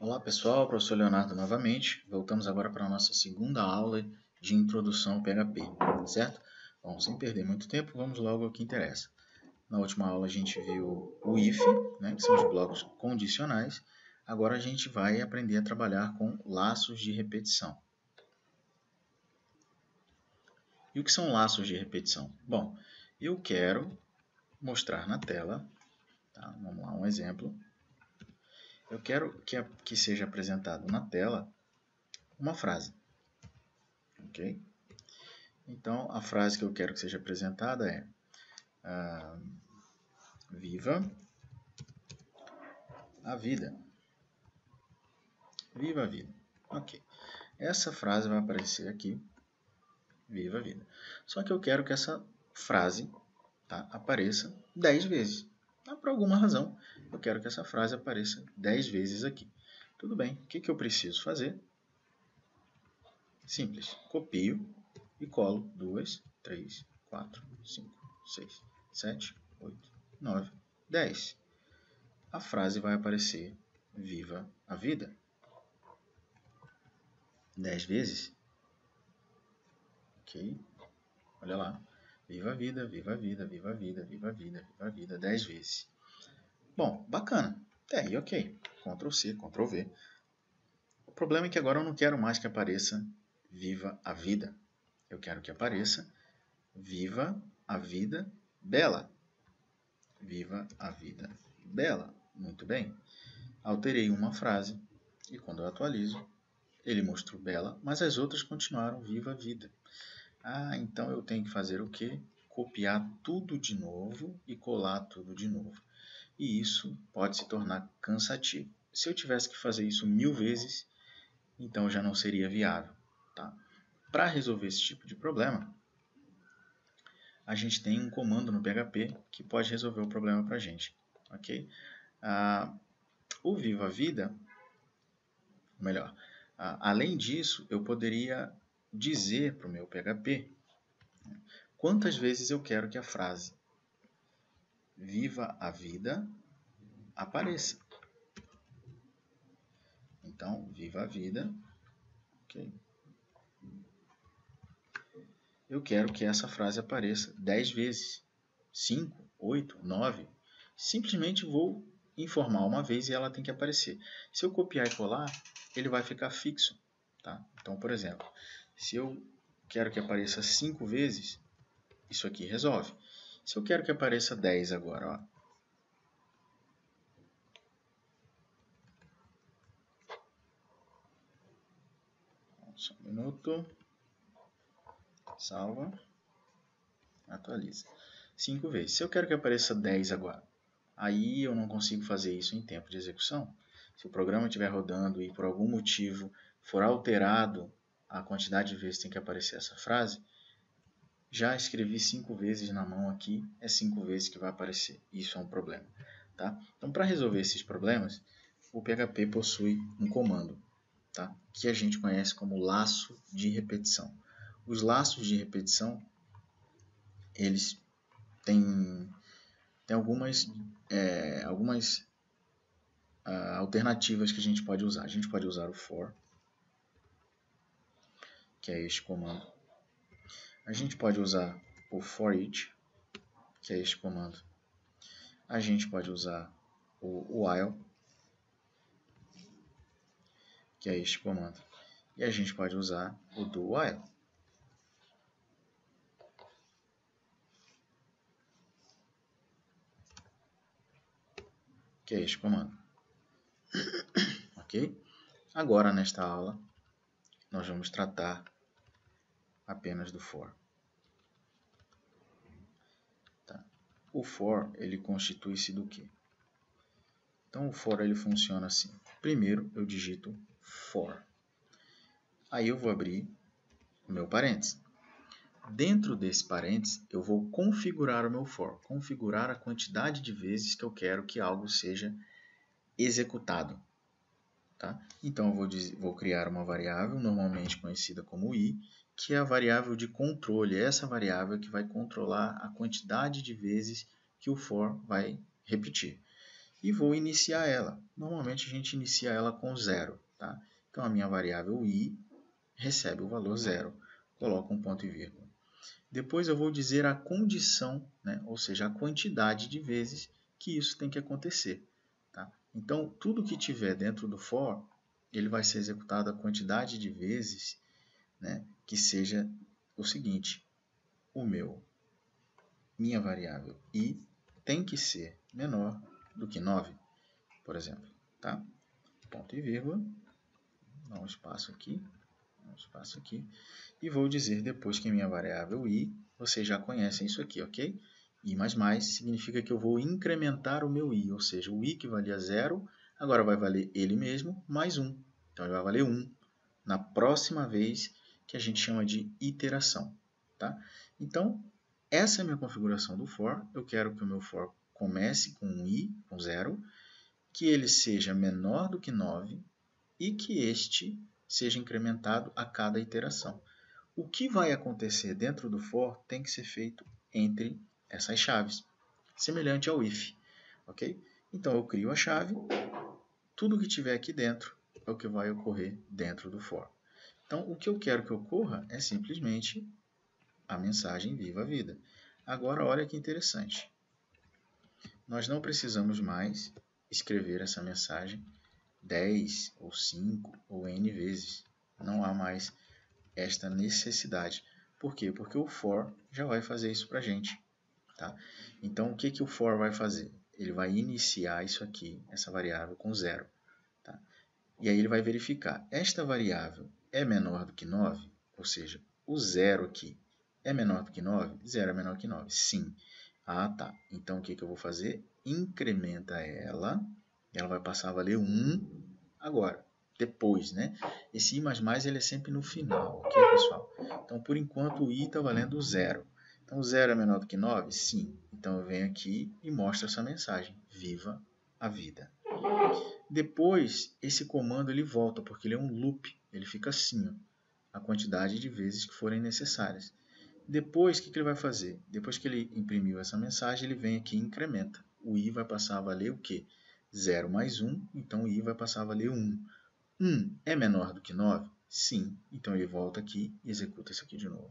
Olá pessoal, professor Leonardo novamente. Voltamos agora para a nossa segunda aula de introdução ao PHP, certo? Bom, sem perder muito tempo, vamos logo ao que interessa. Na última aula a gente viu o if, né, que são os blocos condicionais. Agora a gente vai aprender a trabalhar com laços de repetição. E o que são laços de repetição? Bom, eu quero mostrar na tela, tá? Vamos lá, um exemplo. Eu quero que seja apresentado na tela uma frase, ok? Então, a frase que eu quero que seja apresentada é Viva a vida. Viva a vida. Ok. Essa frase vai aparecer aqui. Viva a vida. Só que eu quero que essa frase, tá, apareça 10 vezes. Tá? Por alguma razão, eu quero que essa frase apareça 10 vezes aqui. Tudo bem. O que eu preciso fazer? Simples. Copio e colo 2, 3, 4, 5, 6, 7, 8, 9, 10. A frase vai aparecer Viva a vida 10 vezes. Ok? Olha lá. Viva a vida, viva a vida, viva a vida, viva a vida, viva a vida 10 vezes. Bom, bacana. Até aí, ok. Ctrl C, Ctrl V. O problema é que agora eu não quero mais que apareça Viva a vida. Eu quero que apareça Viva a vida bela. Viva a vida bela. Muito bem. Alterei uma frase e quando eu atualizo, ele mostrou bela, mas as outras continuaram viva a vida. Ah, então eu tenho que fazer o quê? Copiar tudo de novo e colar tudo de novo. E isso pode se tornar cansativo. Se eu tivesse que fazer isso 1000 vezes, então já não seria viável. Tá? Para resolver esse tipo de problema, a gente tem um comando no PHP que pode resolver o problema para a gente. Okay? O Viva a Vida, melhor, além disso, eu poderia dizer para o meu PHP quantas vezes eu quero que a frase Viva a vida apareça. Então, viva a vida. Okay. Eu quero que essa frase apareça 10 vezes. 5, 8, 9. Simplesmente vou informar uma vez e ela tem que aparecer. Se eu copiar e colar, ele vai ficar fixo. Tá? Então, por exemplo, se eu quero que apareça 5 vezes, isso aqui resolve. Se eu quero que apareça 10 agora, ó, só um minuto. Salva. Atualiza. 5 vezes. Se eu quero que apareça 10 agora, aí eu não consigo fazer isso em tempo de execução. Se o programa estiver rodando e por algum motivo for alterado a quantidade de vezes que tem que aparecer essa frase, já escrevi 5 vezes na mão aqui, é 5 vezes que vai aparecer. Isso é um problema. Tá? Então, para resolver esses problemas, o PHP possui um comando, tá? Que a gente conhece como laço de repetição. Os laços de repetição, eles têm algumas alternativas que a gente pode usar. A gente pode usar o for, que é este comando. A gente pode usar o for each, que é este comando. A gente pode usar o while, que é este comando. E a gente pode usar o do while, que é este comando. Ok? Agora, nesta aula, nós vamos tratar apenas do for. Tá? O for, ele constitui-se do quê? Então, o for ele funciona assim. Primeiro, eu digito for. Aí eu vou abrir o meu parênteses. Dentro desse parênteses, eu vou configurar o meu for, configurar a quantidade de vezes que eu quero que algo seja executado. Tá? Então, eu vou criar uma variável, normalmente conhecida como i, que é a variável de controle. É essa variável que vai controlar a quantidade de vezes que o for vai repetir. e vou iniciar ela. Normalmente a gente inicia ela com 0. Tá? Então a minha variável i recebe o valor 0. Coloco um ponto e vírgula. Depois eu vou dizer a condição, né? Ou seja, a quantidade de vezes que isso tem que acontecer. Tá? Então, tudo que tiver dentro do for, ele vai ser executado a quantidade de vezes, né, que seja o seguinte: minha variável i tem que ser menor do que 9, por exemplo. Tá? Ponto e vírgula, dá um espaço aqui, e vou dizer depois que minha variável i, vocês já conhecem isso aqui, ok? I++ significa que eu vou incrementar o meu i, ou seja, o i que valia 0, agora vai valer ele mesmo mais 1. Então, ele vai valer 1 na próxima vez, que a gente chama de iteração. Tá? Então, essa é a minha configuração do for. Eu quero que o meu for comece com um i, com 0, que ele seja menor do que 9 e que este seja incrementado a cada iteração. O que vai acontecer dentro do for tem que ser feito entre essas chaves, semelhante ao if. Okay? Então, eu crio a chave, tudo que tiver aqui dentro é o que vai ocorrer dentro do for. Então, o que eu quero que ocorra é simplesmente a mensagem viva a vida. Agora, olha que interessante. Nós não precisamos mais escrever essa mensagem 10 ou 5 ou n vezes. Não há mais esta necessidade. Por quê? Porque o for já vai fazer isso para a gente. Tá? Então, o que o for vai fazer? Ele vai iniciar isso aqui, essa variável, com 0. Tá? E aí ele vai verificar, esta variável é menor do que 9? Ou seja, o 0 aqui é menor do que 9? 0 é menor que 9, sim. Ah, tá. Então, o que eu vou fazer? Incrementa ela, e ela vai passar a valer 1 agora, depois, né? Esse i++ ele é sempre no final, ok, pessoal? Então, por enquanto, o i está valendo 0. Então, 0 é menor do que 9? Sim. Então, eu venho aqui e mostro essa mensagem. Viva a vida. Depois, esse comando ele volta, porque ele é um loop. Ele fica assim, ó, a quantidade de vezes que forem necessárias. Depois, o que ele vai fazer? Depois que ele imprimiu essa mensagem, ele vem aqui e incrementa. O i vai passar a valer o quê? 0 mais 1, então o i vai passar a valer 1. 1 é menor do que 9? Sim. Então ele volta aqui e executa isso aqui de novo.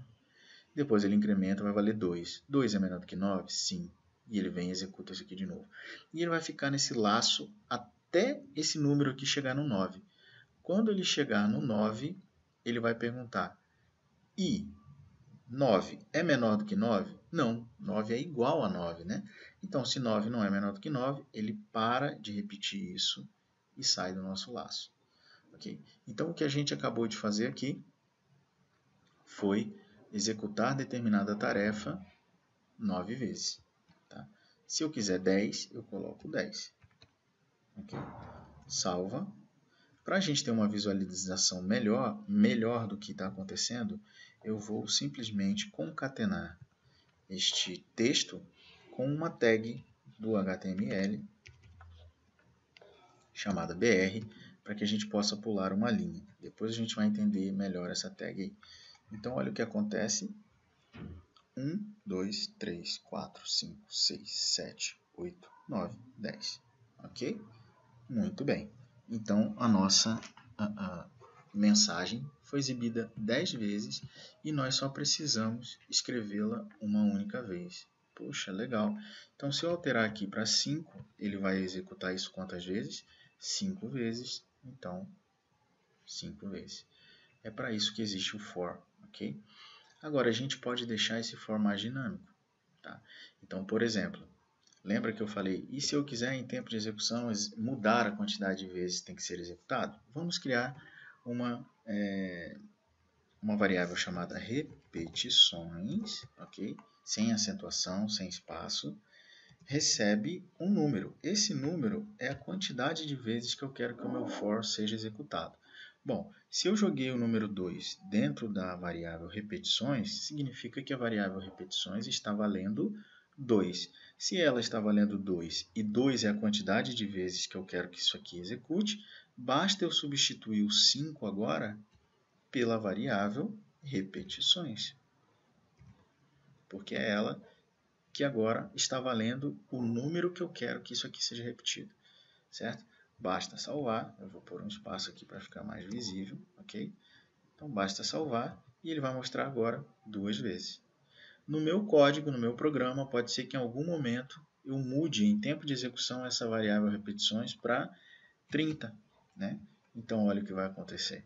Depois ele incrementa, vai valer 2. 2 é menor do que 9? Sim. E ele vem e executa isso aqui de novo. E ele vai ficar nesse laço até esse número aqui chegar no 9. Quando ele chegar no 9, ele vai perguntar: e 9 é menor do que 9? Não, 9 é igual a 9, né? Então, se 9 não é menor do que 9, ele para de repetir isso e sai do nosso laço. Okay? Então, o que a gente acabou de fazer aqui foi executar determinada tarefa 9 vezes. Tá? Se eu quiser 10, eu coloco 10. Okay? Salva. Para a gente ter uma visualização melhor do que está acontecendo, eu vou simplesmente concatenar este texto com uma tag do HTML chamada BR, para que a gente possa pular uma linha. Depois a gente vai entender melhor essa tag aí. Então, olha o que acontece. 1, 2, 3, 4, 5, 6, 7, 8, 9, 10. Ok? Muito bem. Então, a nossa mensagem foi exibida 10 vezes e nós só precisamos escrevê-la uma única vez. Poxa, legal. Então, se eu alterar aqui para 5, ele vai executar isso quantas vezes? 5 vezes. Então, 5 vezes. É para isso que existe o for, ok? Agora, a gente pode deixar esse for mais dinâmico. Tá? Então, por exemplo, lembra que eu falei, e se eu quiser em tempo de execução mudar a quantidade de vezes que tem que ser executado? Vamos criar uma variável chamada repetições, ok? Sem acentuação, sem espaço, recebe um número. Esse número é a quantidade de vezes que eu quero que o meu for seja executado. Bom, se eu joguei o número 2 dentro da variável repetições, significa que a variável repetições está valendo 2. Se ela está valendo 2 e 2 é a quantidade de vezes que eu quero que isso aqui execute, basta eu substituir o 5 agora pela variável repetições, porque é ela que agora está valendo o número que eu quero que isso aqui seja repetido. certo? Basta salvar, eu vou pôr um espaço aqui para ficar mais visível, ok? Então basta salvar e ele vai mostrar agora 2 vezes. No meu código, no meu programa, pode ser que em algum momento eu mude em tempo de execução essa variável repetições para 30, né? Então olha o que vai acontecer.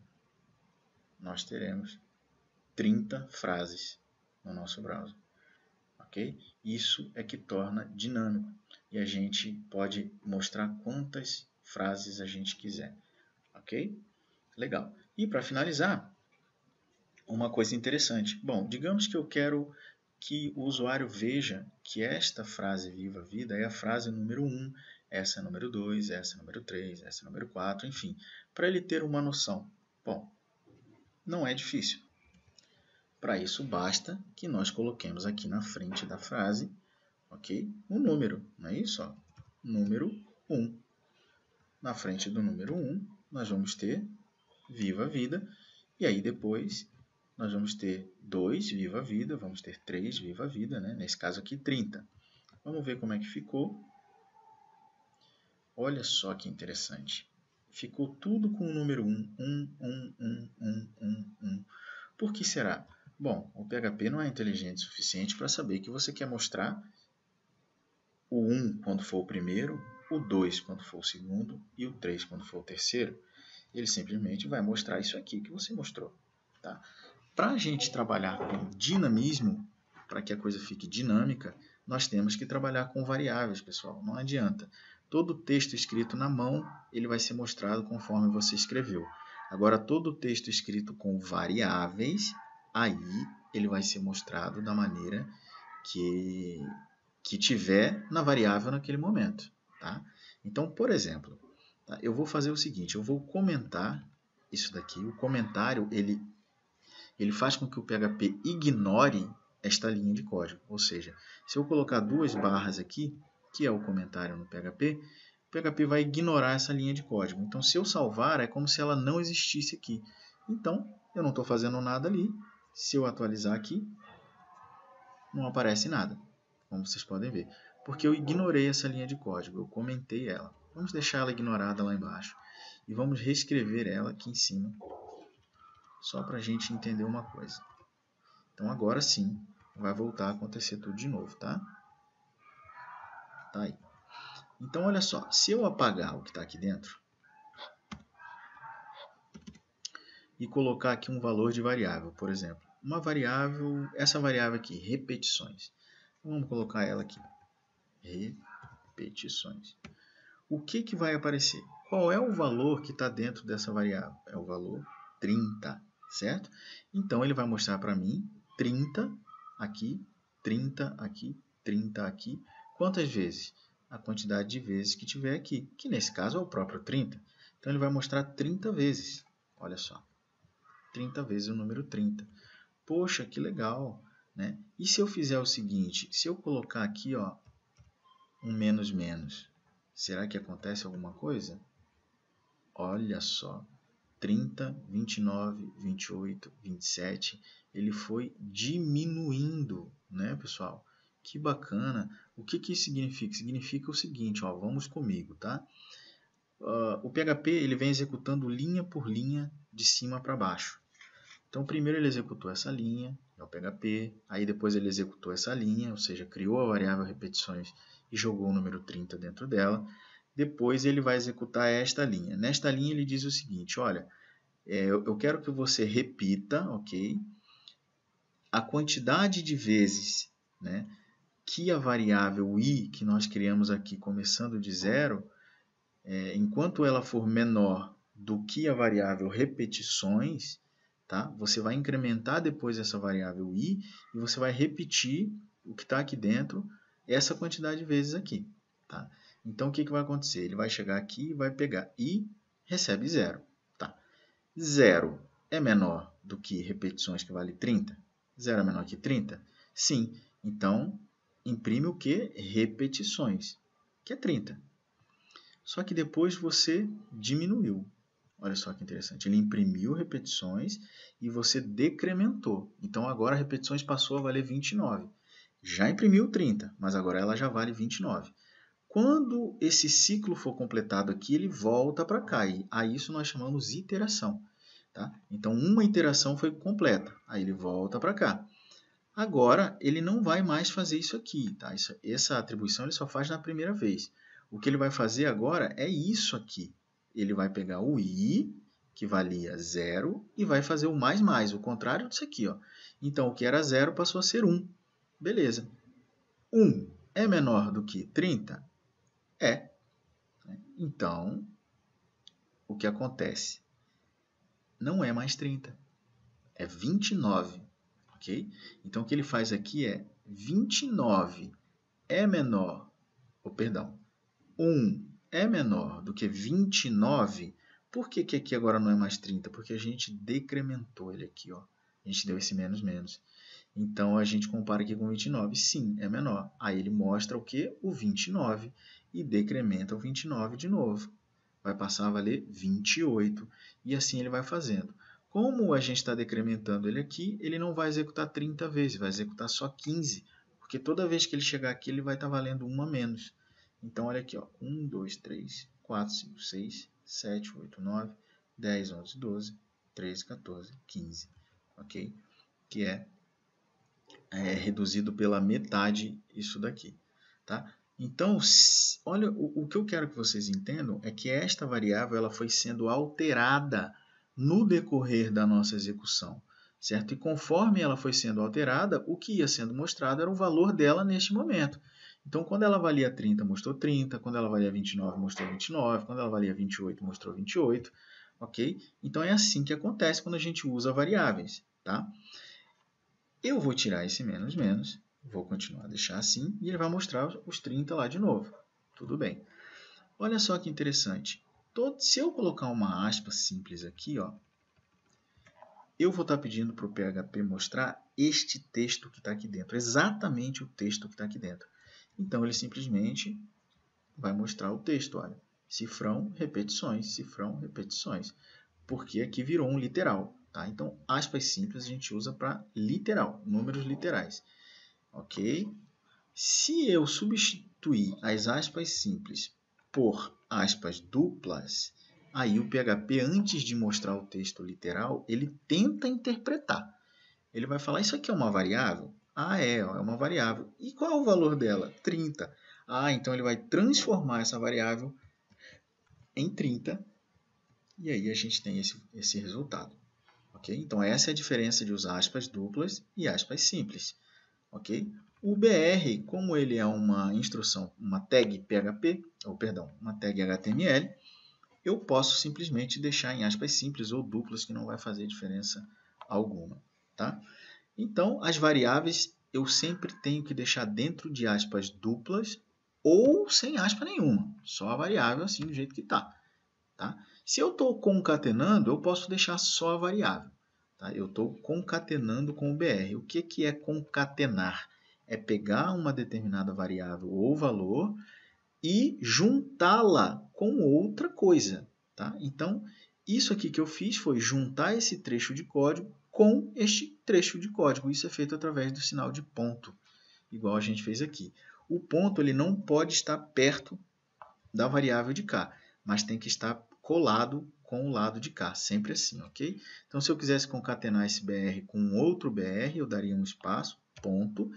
Nós teremos 30 frases no nosso browser. Okay? Isso é que torna dinâmico e a gente pode mostrar quantas frases a gente quiser. Ok? Legal. E para finalizar, uma coisa interessante. Bom, digamos que eu quero que o usuário veja que esta frase viva a vida é a frase número 1, essa é a número 2, essa é a número 3, essa é a número 4, enfim, para ele ter uma noção. Bom, não é difícil. Para isso, basta que nós coloquemos aqui na frente da frase, ok? Um número, não é isso? Ó? Número 1. Na frente do número 1, nós vamos ter viva a vida. E aí depois, nós vamos ter 2, viva a vida. Vamos ter 3, viva a vida, né? Nesse caso aqui, 30. Vamos ver como é que ficou. Olha só que interessante. Ficou tudo com o número 1. 1. Por que será? Bom, o PHP não é inteligente o suficiente para saber que você quer mostrar o 1 quando for o primeiro, o 2 quando for o segundo e o 3 quando for o terceiro. Ele simplesmente vai mostrar isso aqui que você mostrou. Tá? Para a gente trabalhar com dinamismo, para que a coisa fique dinâmica, nós temos que trabalhar com variáveis, pessoal. Não adianta. Todo texto escrito na mão, ele vai ser mostrado conforme você escreveu. Agora, todo texto escrito com variáveis, aí ele vai ser mostrado da maneira que tiver na variável naquele momento. Tá? Então, por exemplo, tá? Eu vou fazer o seguinte, eu vou comentar isso daqui. O comentário, ele faz com que o PHP ignore esta linha de código. Ou seja, se eu colocar 2 barras aqui, que é o comentário no PHP, o PHP vai ignorar essa linha de código. Então, se eu salvar, é como se ela não existisse aqui. Então, eu não estou fazendo nada ali. Se eu atualizar aqui, não aparece nada, como vocês podem ver. Porque eu ignorei essa linha de código, eu comentei ela. Vamos deixar ela ignorada lá embaixo. E vamos reescrever ela aqui em cima, só para a gente entender uma coisa. Então agora sim, vai voltar a acontecer tudo de novo, tá? Tá aí. Então olha só, se eu apagar o que está aqui dentro e colocar aqui um valor de variável, por exemplo, uma variável, essa variável aqui, repetições. Vamos colocar ela aqui, repetições. O que vai aparecer? Qual é o valor que está dentro dessa variável? É o valor 30, certo? Então ele vai mostrar para mim 30 aqui, 30 aqui, 30 aqui. Quantas vezes? A quantidade de vezes que tiver aqui, que nesse caso é o próprio 30. Então ele vai mostrar 30 vezes. Olha só, 30 vezes o número 30. Poxa, que legal, né? E se eu fizer o seguinte, se eu colocar aqui, ó, um menos menos, será que acontece alguma coisa? Olha só, 30, 29, 28, 27, ele foi diminuindo, né, pessoal? Que bacana. O que isso significa? Significa o seguinte, ó, vamos comigo, tá? O PHP ele vem executando linha por linha de cima para baixo. Então, primeiro ele executou essa linha, é o PHP, aí depois ele executou essa linha, ou seja, criou a variável repetições e jogou o número 30 dentro dela. Depois ele vai executar esta linha. Nesta linha ele diz o seguinte, olha, eu quero que você repita, ok, a quantidade de vezes, né, que a variável i que nós criamos aqui começando de zero, enquanto ela for menor do que a variável repetições, tá? Você vai incrementar depois essa variável i e você vai repetir o que está aqui dentro, essa quantidade de vezes aqui. Tá? Então, o que vai acontecer? Ele vai chegar aqui e vai pegar i, recebe 0. Tá? 0 é menor do que repetições que vale 30? 0 é menor que 30? Sim. Então, imprime o que? Repetições, que é 30. Só que depois você diminuiu. Olha só que interessante. Ele imprimiu repetições e você decrementou. Então agora repetições passou a valer 29. Já imprimiu 30, mas agora ela já vale 29. Quando esse ciclo for completado aqui, ele volta para cá. E a isso nós chamamos iteração. Tá? Então, uma iteração foi completa. Aí ele volta para cá. Agora, ele não vai mais fazer isso aqui. Tá? Essa atribuição ele só faz na primeira vez. O que ele vai fazer agora é isso aqui. Ele vai pegar o i, que valia 0, e vai fazer o mais, o contrário disso aqui. Ó. Então, o que era 0 passou a ser 1. Beleza. 1 é menor do que 30? É. Então, o que acontece? Não é mais 30, é 29. Ok? Então, o que ele faz aqui é 29 é menor, perdão, 1 é menor do que 29. Por que aqui agora não é mais 30? Porque a gente decrementou ele aqui. Ó. A gente deu esse menos, menos. Então, a gente compara aqui com 29. Sim, é menor. Aí ele mostra o quê? O 29 e decrementa o 29 de novo. Vai passar a valer 28. E assim ele vai fazendo. Como a gente está decrementando ele aqui, ele não vai executar 30 vezes, vai executar só 15. Porque toda vez que ele chegar aqui, ele vai estar valendo 1 a menos. Então, olha aqui, ó, 1, 2, 3, 4, 5, 6, 7, 8, 9, 10, 11, 12, 13, 14, 15. Ok? Que é reduzido pela metade isso daqui. Tá? Então, olha, o que eu quero que vocês entendam é que esta variável ela foi sendo alterada no decorrer da nossa execução. Certo? E conforme ela foi sendo alterada, o que ia sendo mostrado era o valor dela neste momento. Então, quando ela valia 30, mostrou 30. Quando ela valia 29, mostrou 29. Quando ela valia 28, mostrou 28. Ok? Então, é assim que acontece quando a gente usa variáveis. Tá? Eu vou tirar esse menos, menos. Vou continuar a deixar assim. E ele vai mostrar os 30 lá de novo. Tudo bem. Olha só que interessante. Se eu colocar uma aspa simples aqui, ó, eu vou estar pedindo para o PHP mostrar este texto que está aqui dentro. Exatamente o texto que está aqui dentro. Então, ele simplesmente vai mostrar o texto. Olha, cifrão, repetições, cifrão, repetições. Porque aqui virou um literal. Tá? Então, aspas simples a gente usa para literal, números literais. Ok? Se eu substituir as aspas simples por aspas duplas, aí o PHP, antes de mostrar o texto literal, ele tenta interpretar. Ele vai falar, isso aqui é uma variável? Ah, é uma variável. E qual é o valor dela? 30. Ah, então ele vai transformar essa variável em 30. E aí a gente tem esse resultado. Okay? Então, essa é a diferença de usar aspas duplas e aspas simples. Okay? O BR, como ele é uma instrução, uma tag PHP, uma tag HTML, eu posso simplesmente deixar em aspas simples ou duplas, que não vai fazer diferença alguma. Tá? Então, as variáveis eu sempre tenho que deixar dentro de aspas duplas ou sem aspa nenhuma, só a variável assim do jeito que está. Tá? Se eu estou concatenando, eu posso deixar só a variável. Tá? Eu estou concatenando com o BR. O que é concatenar? É pegar uma determinada variável ou valor e juntá-la com outra coisa. Tá? Então, isso aqui que eu fiz foi juntar esse trecho de código com este trecho de código. Isso é feito através do sinal de ponto, igual a gente fez aqui. O ponto ele não pode estar perto da variável de cá, mas tem que estar colado com o lado de cá, sempre assim, ok? Então, se eu quisesse concatenar esse BR com outro BR, eu daria um espaço, ponto,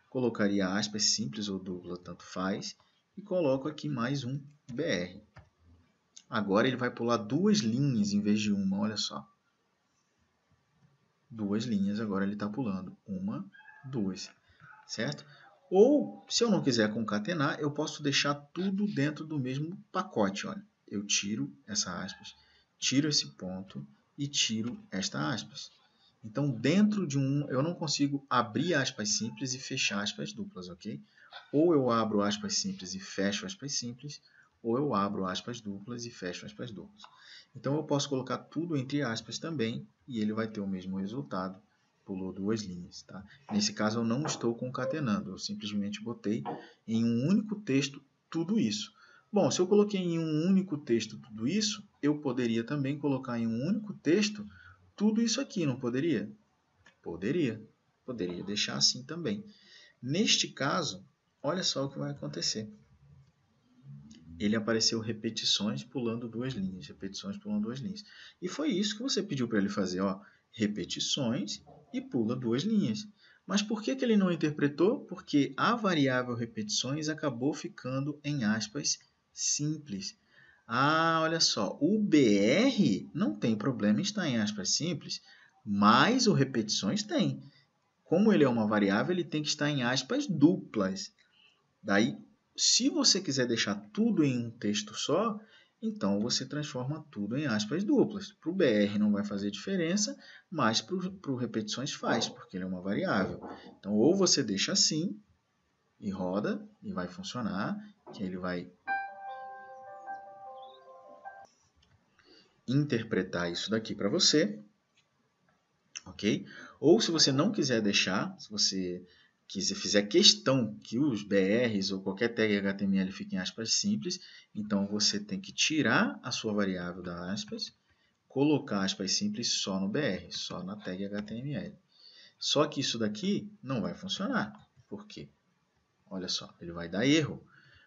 colocaria aspas simples ou dupla, tanto faz, e coloco aqui mais um BR. Agora ele vai pular duas linhas em vez de uma, olha só. Duas linhas, agora ele está pulando. Uma, duas, certo? Ou, se eu não quiser concatenar, eu posso deixar tudo dentro do mesmo pacote. Olha, eu tiro essa aspas, tiro esse ponto e tiro esta aspas. Então, dentro de eu não consigo abrir aspas simples e fechar aspas duplas, ok? Ou eu abro aspas simples e fecho aspas simples, ou eu abro aspas duplas e fecho aspas duplas. Então, eu posso colocar tudo entre aspas também e ele vai ter o mesmo resultado. Pulou duas linhas. Tá? Nesse caso, eu não estou concatenando, eu simplesmente botei em um único texto tudo isso. Bom, se eu coloquei em um único texto tudo isso, eu poderia também colocar em um único texto tudo isso aqui, não poderia? Poderia. Poderia deixar assim também. Neste caso, olha só o que vai acontecer. ele apareceu repetições pulando duas linhas, repetições pulando duas linhas. E foi isso que você pediu para ele fazer, ó, repetições e pula duas linhas. Mas por que ele não interpretou? Porque a variável repetições acabou ficando em aspas simples. Ah, olha só, o BR não tem problema em estar em aspas simples, mas o repetições tem. Como ele é uma variável, ele tem que estar em aspas duplas. Daí, se você quiser deixar tudo em um texto só, então você transforma tudo em aspas duplas. Para o BR não vai fazer diferença, mas para o repetições faz, porque ele é uma variável. Então, ou você deixa assim e roda, e vai funcionar, que ele vai interpretar isso daqui para você, ok? Ou se você não quiser deixar, se você fizer questão que os BRs ou qualquer tag HTML fiquem em aspas simples, então você tem que tirar a sua variável da aspas, colocar aspas simples só no BR, só na tag HTML. Só que isso daqui não vai funcionar. Por quê? Olha só, ele vai dar erro,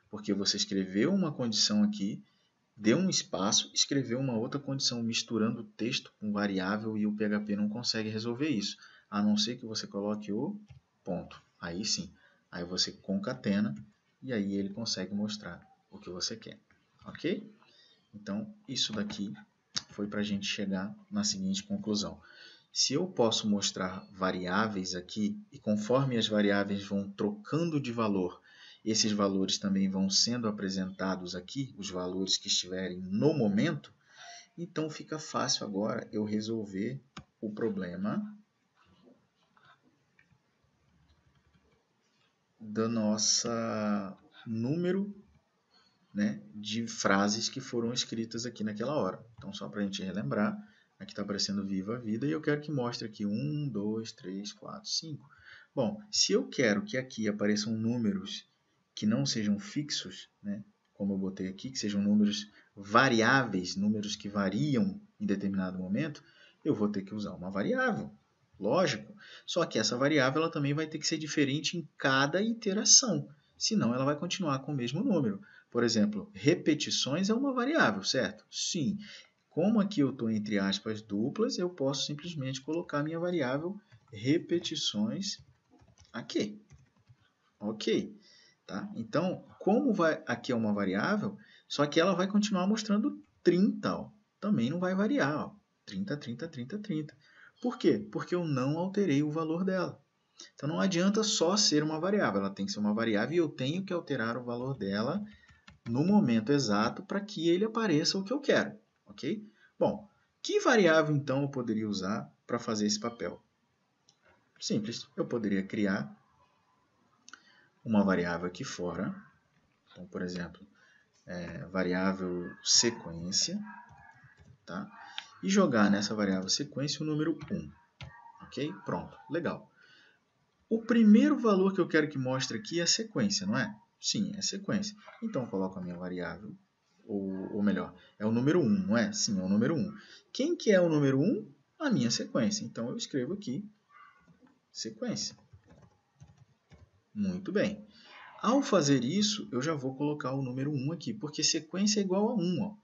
porque você escreveu uma condição aqui, deu um espaço, escreveu uma outra condição misturando o texto com variável e o PHP não consegue resolver isso, a não ser que você coloque o ponto. Aí sim, aí você concatena e aí ele consegue mostrar o que você quer, ok? Então, isso daqui foi para a gente chegar na seguinte conclusão. Se eu posso mostrar variáveis aqui e conforme as variáveis vão trocando de valor, esses valores também vão sendo apresentados aqui, os valores que estiverem no momento, então fica fácil agora eu resolver o problema da nossa número, né, de frases que foram escritas aqui naquela hora. Então, só para a gente relembrar, aqui está aparecendo Viva a Vida e eu quero que mostre aqui 1, 2, 3, 4, 5. Bom, se eu quero que aqui apareçam números que não sejam fixos, né, como eu botei aqui, que sejam números variáveis, números que variam em determinado momento, eu vou ter que usar uma variável. Lógico. Só que essa variável ela também vai ter que ser diferente em cada iteração. Senão ela vai continuar com o mesmo número. Por exemplo, repetições é uma variável, certo? Sim. Como aqui eu estou entre aspas duplas, eu posso simplesmente colocar minha variável repetições aqui. Ok. Tá? Então, como aqui é uma variável, só que ela vai continuar mostrando 30. Ó. Também não vai variar. Ó. 30, 30, 30, 30. Por quê? Porque eu não alterei o valor dela. Então, não adianta só ser uma variável. Ela tem que ser uma variável e eu tenho que alterar o valor dela no momento exato para que ele apareça o que eu quero. Ok? Bom, que variável, então, eu poderia usar para fazer esse papel? Simples. Eu poderia criar uma variável aqui fora. Então, por exemplo, variável sequência, tá? E jogar nessa variável sequência o número 1. Ok? Pronto, legal. O primeiro valor que eu quero que mostre aqui é a sequência, não é? Sim, é sequência. Então, eu coloco a minha variável, ou melhor, é o número 1, não é? Sim, é o número 1. Quem que é o número 1? A minha sequência. Então, eu escrevo aqui sequência. Muito bem. Ao fazer isso, eu já vou colocar o número 1 aqui, porque sequência é igual a 1. Ó.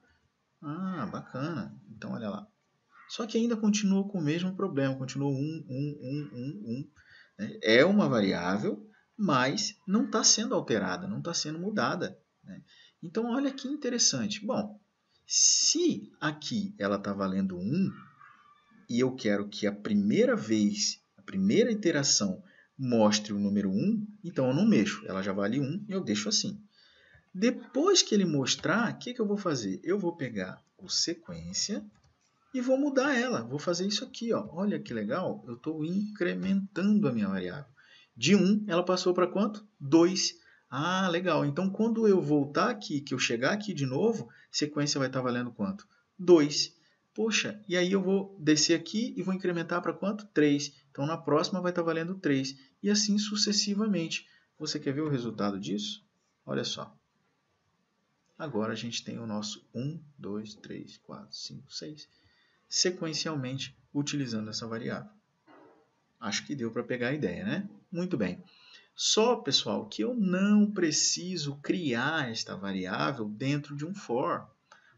Ah, bacana. Então, olha lá. Só que ainda continua com o mesmo problema, continua 1, 1, 1, 1, 1. Né? É uma variável, mas não está sendo alterada, não está sendo mudada. Né? Então, olha que interessante. Bom, se aqui ela está valendo 1, e eu quero que a primeira vez, a primeira iteração, mostre o número 1, então eu não mexo. Ela já vale 1 e eu deixo assim. Depois que ele mostrar, o que eu vou fazer? Eu vou pegar o sequência e vou mudar ela. Vou fazer isso aqui. Ó. Olha que legal, eu estou incrementando a minha variável. De 1, ela passou para quanto? 2. Ah, legal. Então, quando eu voltar aqui, que eu chegar aqui de novo, sequência vai estar valendo quanto? 2. Poxa, e aí eu vou descer aqui e vou incrementar para quanto? 3. Então, na próxima vai estar valendo 3. E assim sucessivamente. Você quer ver o resultado disso? Olha só. Agora a gente tem o nosso 1, 2, 3, 4, 5, 6. Sequencialmente utilizando essa variável. Acho que deu para pegar a ideia, né? Muito bem. Só, pessoal, que eu não preciso criar esta variável dentro de um for.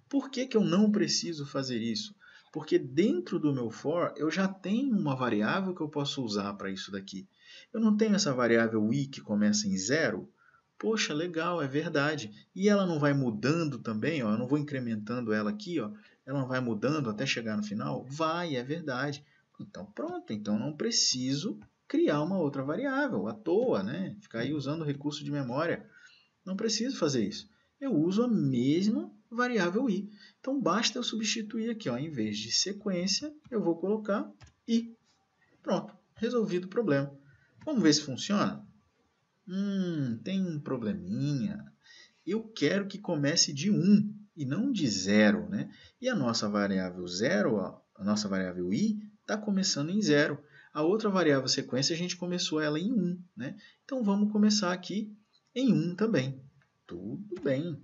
Por que eu não preciso fazer isso? Porque dentro do meu for eu já tenho uma variável que eu posso usar para isso daqui. Eu não tenho essa variável i que começa em 0? Poxa, legal, é verdade. E ela não vai mudando também, ó, eu não vou incrementando ela aqui, ó, ela não vai mudando até chegar no final? Vai, é verdade. Então pronto, então não preciso criar uma outra variável à toa, né? Ficar aí usando recurso de memória. Não preciso fazer isso. Eu uso a mesma variável i. Então basta eu substituir aqui, ó, em vez de sequência, eu vou colocar i. Pronto, resolvido o problema. Vamos ver se funciona? Tem um probleminha. Eu quero que comece de 1 e não de 0, né? E a nossa variável 0, ó, a nossa variável i, está começando em 0. A outra variável sequência, a gente começou ela em 1, né? Então vamos começar aqui em 1 também. Tudo bem,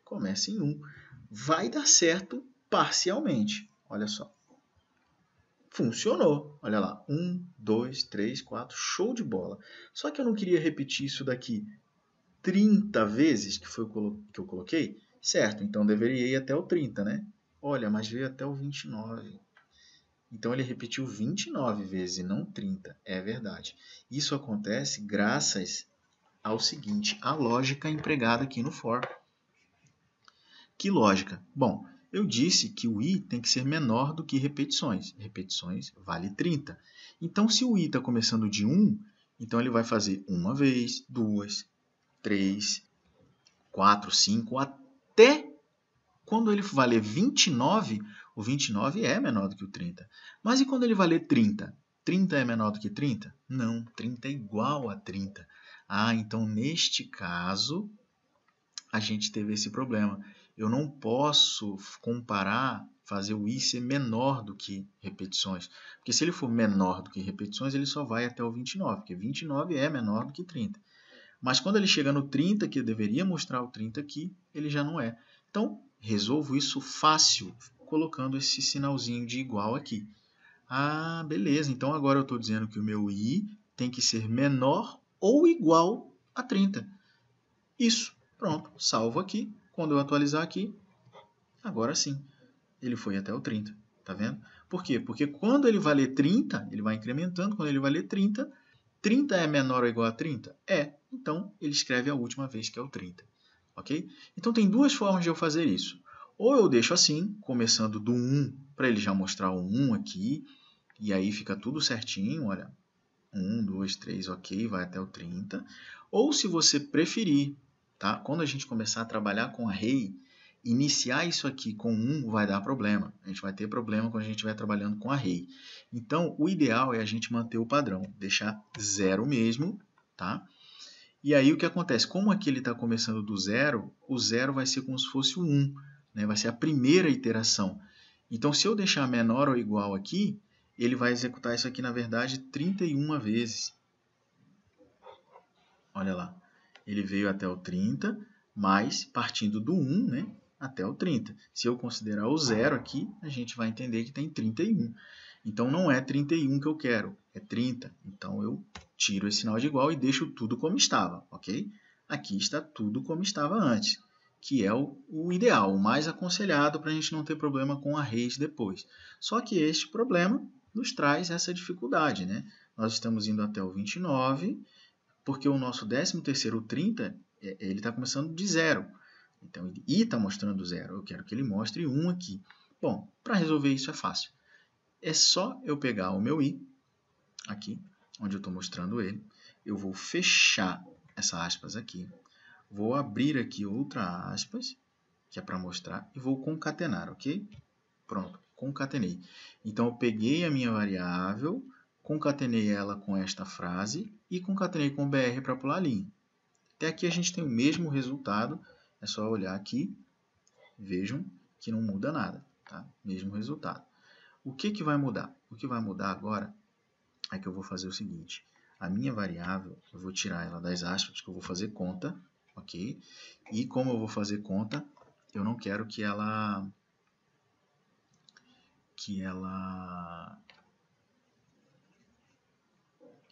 comece em 1. Vai dar certo parcialmente. Olha só. Funcionou. Olha lá. 1, 2, 3, 4. Show de bola. Só que eu não queria repetir isso daqui 30 vezes, que foi o que eu coloquei. Certo, então deveria ir até o 30, né? Olha, mas veio até o 29. Então ele repetiu 29 vezes e não 30. É verdade. Isso acontece graças ao seguinte, a lógica empregada aqui no for. Que lógica? Bom, eu disse que o i tem que ser menor do que repetições. Repetições vale 30. Então, se o i está começando de 1, então ele vai fazer uma vez, duas, 3, 4, 5, até quando ele valer 29, o 29 é menor do que o 30. Mas e quando ele valer 30? 30 é menor do que 30? Não, 30 é igual a 30. Ah, então neste caso, a gente teve esse problema. Eu não posso comparar, fazer o i ser menor do que repetições. Porque se ele for menor do que repetições, ele só vai até o 29, porque 29 é menor do que 30. Mas quando ele chega no 30, que eu deveria mostrar o 30 aqui, ele já não é. Então, resolvo isso fácil, colocando esse sinalzinho de igual aqui. Ah, beleza. Então agora eu estou dizendo que o meu i tem que ser menor ou igual a 30. Isso. Pronto. Salvo aqui. Quando eu atualizar aqui, agora sim, ele foi até o 30. Tá vendo? Por quê? Porque quando ele valer 30, ele vai incrementando. Quando ele valer 30, 30 é menor ou igual a 30? É. Então, ele escreve a última vez, que é o 30. Ok? Então, tem duas formas de eu fazer isso. Ou eu deixo assim, começando do 1, para ele já mostrar o 1 aqui, e aí fica tudo certinho, olha. 1, 2, 3, ok, vai até o 30. Ou se você preferir, tá? Quando a gente começar a trabalhar com array, iniciar isso aqui com 1 vai dar problema. A gente vai ter problema quando a gente estiver trabalhando com array. Então, o ideal é a gente manter o padrão, deixar 0 mesmo, tá? E aí o que acontece? Como aqui ele está começando do 0, o 0 vai ser como se fosse o 1, né? Vai ser a primeira iteração. Então, se eu deixar menor ou igual aqui, ele vai executar isso aqui, na verdade, 31 vezes. Olha lá. Ele veio até o 30, mas partindo do 1, né, até o 30. Se eu considerar o 0 aqui, a gente vai entender que tem 31. Então, não é 31 que eu quero, é 30. Então, eu tiro esse sinal de igual e deixo tudo como estava, ok? Aqui está tudo como estava antes, que é o ideal, o mais aconselhado para a gente não ter problema com arrays depois. Só que este problema nos traz essa dificuldade, né? Nós estamos indo até o 29, porque o nosso 13º, o 30, ele está começando de 0. Então, i está mostrando 0. Eu quero que ele mostre 1 aqui. Bom, para resolver isso é fácil. É só eu pegar o meu i, aqui, onde eu estou mostrando ele. Eu vou fechar essa aspas aqui. Vou abrir aqui outra aspas, que é para mostrar, e vou concatenar, ok? Pronto, concatenei. Então, eu peguei a minha variável, concatenei ela com esta frase e concatenei com BR para pular a linha. Até aqui a gente tem o mesmo resultado, é só olhar aqui, vejam que não muda nada, tá? Mesmo resultado. O que vai mudar? O que vai mudar agora é que eu vou fazer o seguinte, a minha variável, eu vou tirar ela das aspas, que eu vou fazer conta, ok? E como eu vou fazer conta, eu não quero que ela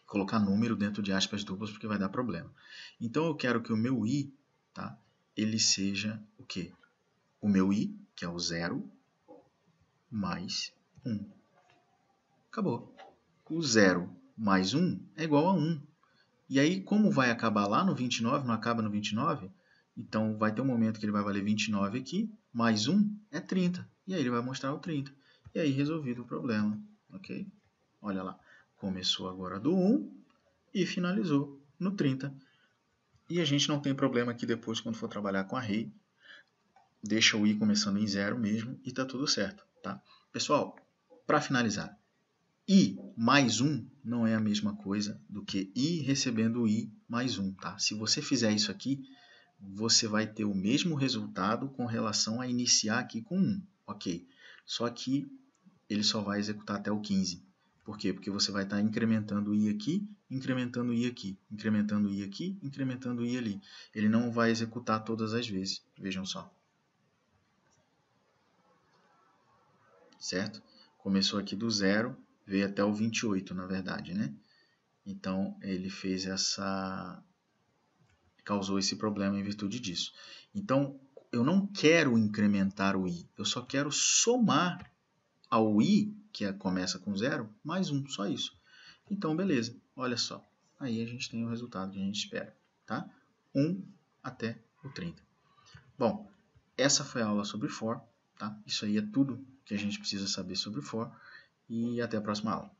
colocar número dentro de aspas duplas porque vai dar problema. Então eu quero que o meu i, tá, ele seja o quê? O meu i, que é o 0, mais 1. Acabou. O 0 mais 1 é igual a 1. E aí, como vai acabar lá no 29, não acaba no 29, então vai ter um momento que ele vai valer 29 aqui, mais 1 é 30. E aí ele vai mostrar o 30. E aí resolvido o problema, ok? Olha lá, começou agora do 1 e finalizou no 30. E a gente não tem problema aqui depois quando for trabalhar com array. Deixa o i começando em 0 mesmo e está tudo certo, tá? Pessoal, para finalizar, i mais 1 não é a mesma coisa do que i recebendo i mais 1, tá? Se você fizer isso aqui, você vai ter o mesmo resultado com relação a iniciar aqui com 1, ok? Só que ele só vai executar até o 15. Por quê? Porque você vai estar incrementando i aqui, incrementando i aqui, incrementando i aqui, incrementando i ali. Ele não vai executar todas as vezes, vejam só. Certo? Começou aqui do 0, veio até o 28, na verdade, né? Então, ele fez causou esse problema em virtude disso. Então, eu não quero incrementar o i, eu só quero somar ao i, que começa com 0, mais 1, só isso. Então, beleza, olha só. Aí a gente tem o resultado que a gente espera, tá? 1 até o 30. Bom, essa foi a aula sobre for, tá? Isso aí é tudo que a gente precisa saber sobre for. E até a próxima aula.